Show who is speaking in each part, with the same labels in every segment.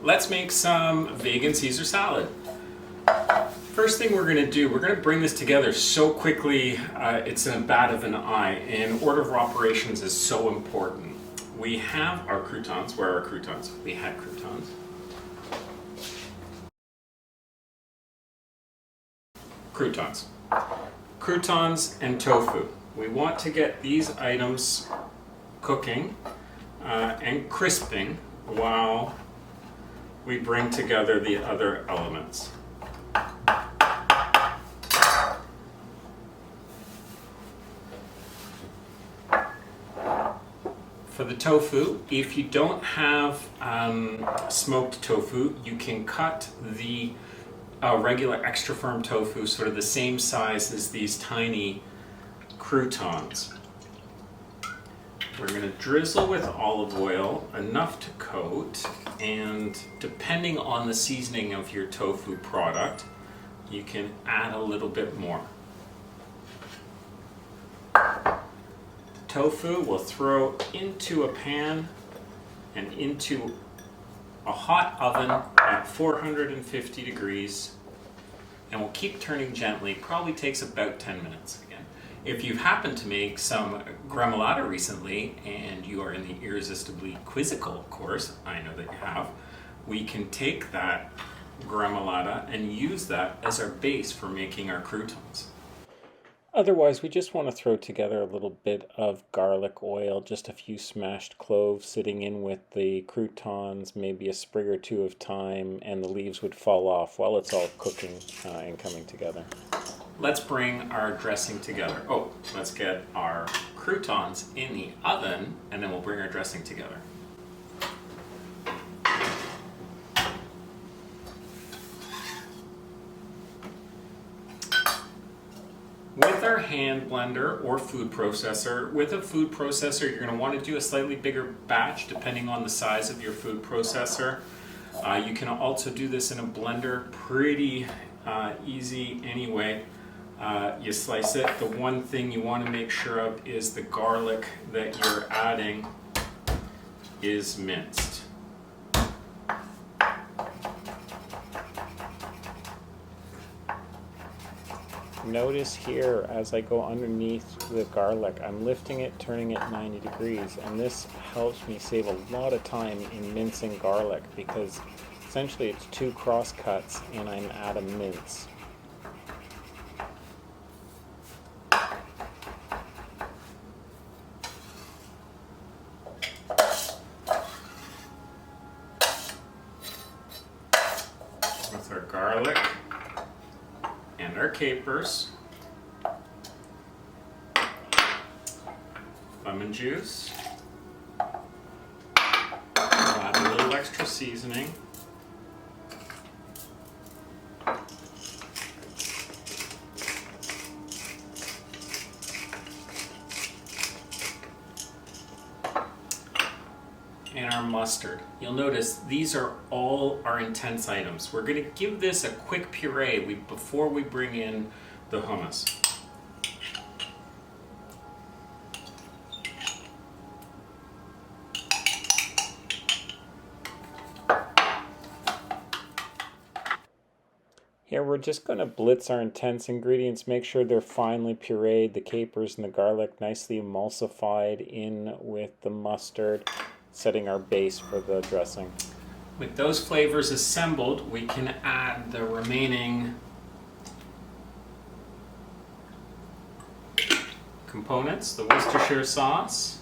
Speaker 1: let's make some vegan Caesar salad. First thing we're going to do, we're going to bring this together so quickly, it's in a bat of an eye, and order of operations is so important. We have our croutons. Where are our croutons? We had croutons. Croutons and tofu. We want to get these items cooking and crisping while we bring together the other elements. For the tofu, if you don't have smoked tofu, you can cut the regular extra firm tofu sort of the same size as these tiny croutons. We're going to drizzle with olive oil enough to coat, and depending on the seasoning of your tofu product, you can add a little bit more. Tofu we'll throw into a pan and into a hot oven at 450 degrees, and we'll keep turning gently. Probably takes about 10 minutes again. If you happen to make some gremolata recently and you are in the Irresistibly Quizzical course, I know that you have, we can take that gremolata and use that as our base for making our croutons. Otherwise, we just want to throw together a little bit of garlic oil, just a few smashed cloves sitting in with the croutons, maybe a sprig or two of thyme, and the leaves would fall off while it's all cooking and coming together. Let's bring our dressing together. Oh, let's get our croutons in the oven, and then we'll bring our dressing together. With our hand blender or food processor, with a food processor, you're going to want to do a slightly bigger batch depending on the size of your food processor. You can also do this in a blender, pretty easy anyway. You slice it. The one thing you want to make sure of is the garlic that you're adding is minced. Notice here as I go underneath the garlic, I'm lifting it, turning it 90 degrees, and this helps me save a lot of time in mincing garlic because essentially it's two cross cuts and I'm at a mince. With our garlic and our capers, lemon juice, we'll add a little extra seasoning, and our mustard. You'll notice these are all our intense items. We're going to give this a quick puree before we bring in the hummus. Here we're just going to blitz our intense ingredients, make sure they're finely pureed, the capers and the garlic nicely emulsified in with the mustard, setting our base for the dressing. With those flavors assembled, we can add the remaining components, the Worcestershire sauce,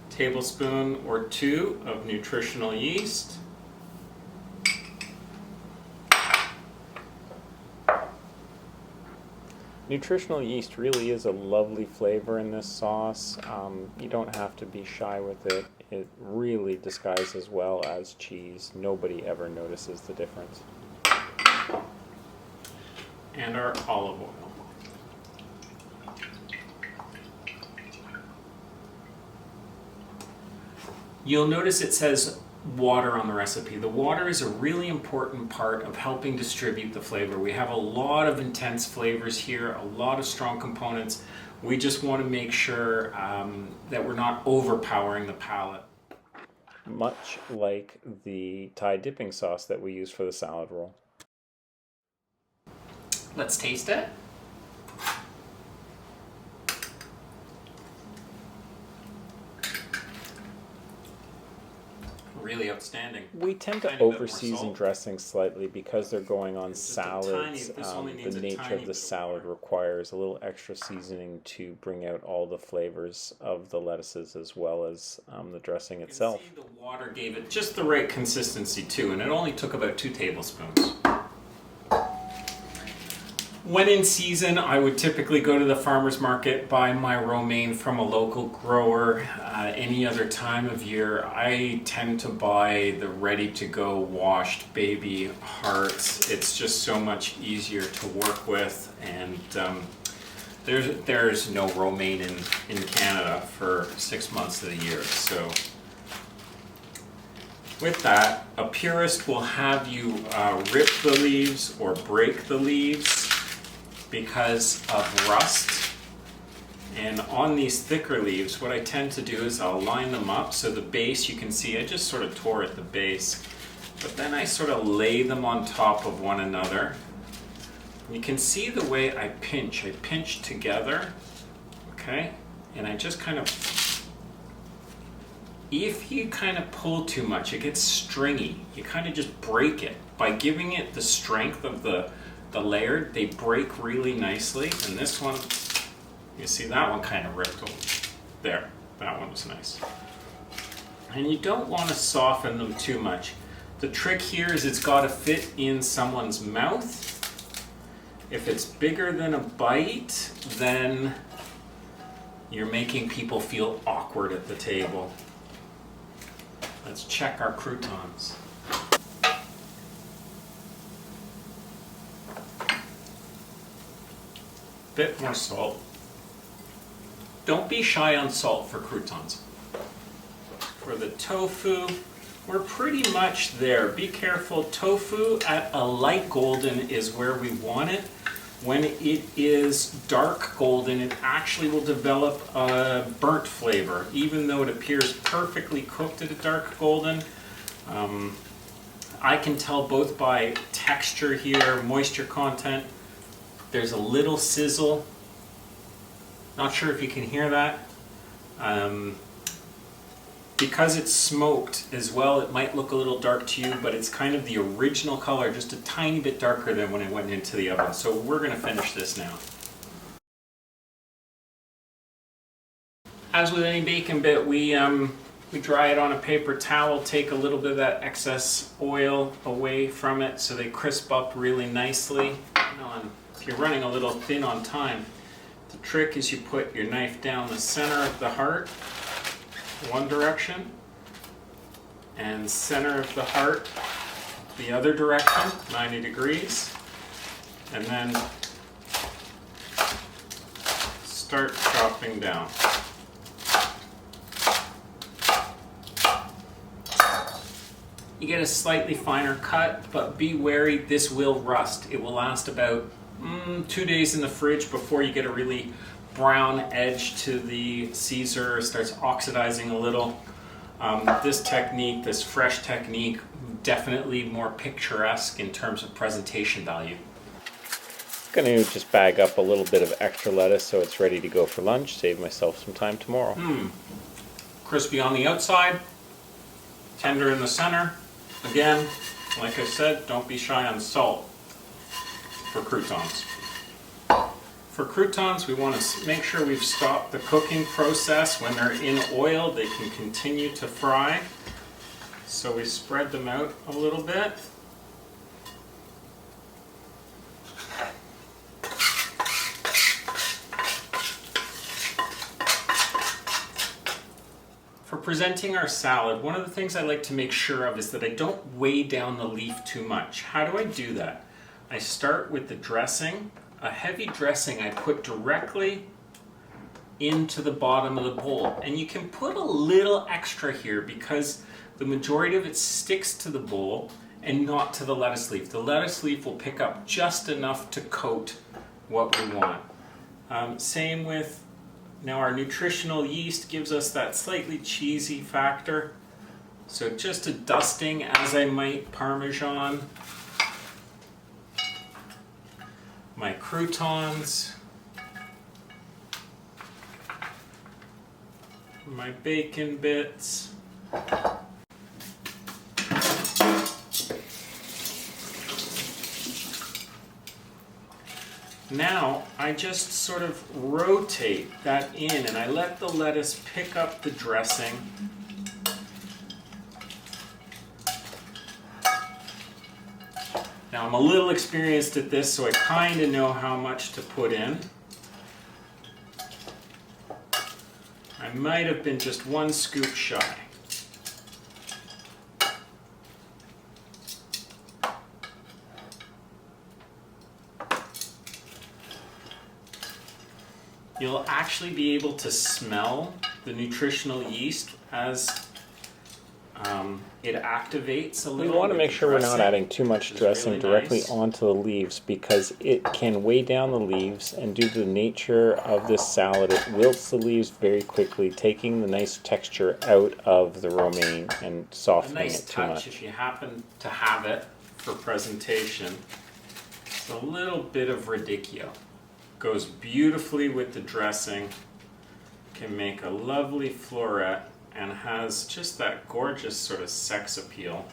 Speaker 1: tablespoon or 2 of nutritional yeast, nutritional yeast really is a lovely flavor in this sauce. You don't have to be shy with it. It really disguises well as cheese. Nobody ever notices the difference. And our olive oil. You'll notice it says water on the recipe. The water is a really important part of helping distribute the flavor. We have a lot of intense flavors here, a lot of strong components. We just want to make sure that we're not overpowering the palate. much like the Thai dipping sauce that we use for the salad roll. Let's taste it. Really outstanding. We tend to over-season dressings slightly because they're going on salads. The nature of the salad requires a little extra seasoning to bring out all the flavors of the lettuces as well as the dressing itself. You can see the water gave it just the right consistency too, and it only took about 2 tablespoons. When in season, I would typically go to the farmer's market, buy my romaine from a local grower. Any other time of year, I tend to buy the ready-to-go washed baby hearts. It's just so much easier to work with, and there's no romaine in Canada for 6 months of the year. So with that, a purist will have you rip the leaves or break the leaves because of rust. And on these thicker leaves, what I tend to do is I'll line them up so the base, you can see I just sort of tore at the base, but then I sort of lay them on top of one another. You can see the way I pinch together, okay? And I just kind of, if you kind of pull too much, it gets stringy. You kind of just break it. By giving it the strength of the layered, they break really nicely. And this one, you see that one kind of ripped over. There, that one was nice. And you don't want to soften them too much. The trick here is it's got to fit in someone's mouth. If it's bigger than a bite, then you're making people feel awkward at the table. Let's check our croutons. Bit more salt. Don't be shy on salt for croutons. For the tofu, we're pretty much there. Be careful, tofu at a light golden is where we want it. When it is dark golden, it actually will develop a burnt flavor, even though it appears perfectly cooked at a dark golden. I can tell both by texture here, moisture content. There's a little sizzle. Not sure if you can hear that. Because it's smoked as well, it might look a little dark to you, but it's kind of the original color, just a tiny bit darker than when it went into the oven. So we're going to finish this now. As with any bacon bit, we dry it on a paper towel, take a little bit of that excess oil away from it so they crisp up really nicely. If you're running a little thin on time, the trick is you put your knife down the center of the heart, one direction, and center of the heart the other direction, 90 degrees, and then start chopping down. You get a slightly finer cut, but be wary, this will rust. It will last about 2 days in the fridge before you get a really brown edge to the Caesar. It starts oxidizing a little. This technique, this fresh technique, definitely more picturesque in terms of presentation value. I'm going to just bag up a little bit of extra lettuce so it's ready to go for lunch. Save myself some time tomorrow. Crispy on the outside, tender in the center. Again, like I said, don't be shy on salt for croutons. For croutons, we want to make sure we've stopped the cooking process. When they're in oil, they can continue to fry. So we spread them out a little bit. For presenting our salad, one of the things I like to make sure of is that I don't weigh down the leaf too much. How do I do that? I start with the dressing. A heavy dressing I put directly into the bottom of the bowl. And you can put a little extra here because the majority of it sticks to the bowl and not to the lettuce leaf. The lettuce leaf will pick up just enough to coat what we want. Same with, now our nutritional yeast gives us that slightly cheesy factor. So just a dusting as I might Parmesan. My croutons. My bacon bits. Now I just sort of rotate that in and I let the lettuce pick up the dressing. Now I'm a little experienced at this, so I kind of know how much to put in. I might have been just one scoop shy. You'll actually be able to smell the nutritional yeast as it activates a little.
Speaker 2: We want to make sure we're not adding too much dressing
Speaker 1: really
Speaker 2: directly
Speaker 1: nice.
Speaker 2: onto the leaves, because it can weigh down the leaves, and due to the nature of this salad, it wilts the leaves very quickly, taking the nice texture out of the romaine and
Speaker 1: A
Speaker 2: softening
Speaker 1: nice
Speaker 2: it too
Speaker 1: touch
Speaker 2: much.
Speaker 1: if you happen to have it for presentation. A little bit of radicchio goes beautifully with the dressing, can make a lovely floret, and has just that gorgeous sort of sex appeal.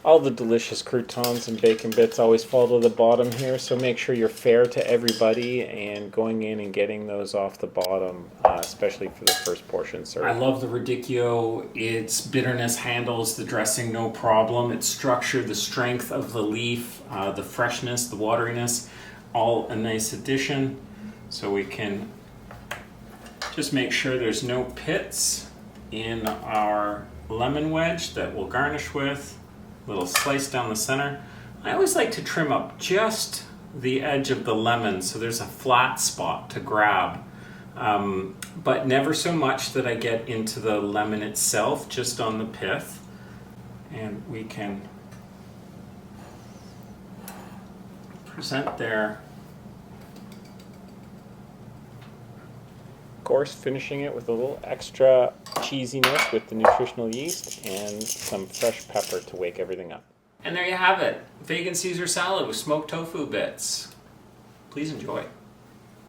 Speaker 2: All the delicious croutons and bacon bits always fall to the bottom here, so make sure you're fair to everybody and going in and getting those off the bottom, especially for the first portion serve.
Speaker 1: I love the radicchio. Its bitterness handles the dressing no problem. Its structure, the strength of the leaf, the freshness, the wateriness, all a nice addition. So we can just make sure there's no pits in our lemon wedge that we'll garnish with. Little slice down the center. I always like to trim up just the edge of the lemon so there's a flat spot to grab, but never so much that I get into the lemon itself, just on the pith. And we can present there.
Speaker 2: Of course, finishing it with a little extra cheesiness with the nutritional yeast and some fresh pepper to wake everything up.
Speaker 1: And there you have it, vegan Caesar salad with smoked tofu bits. Please enjoy.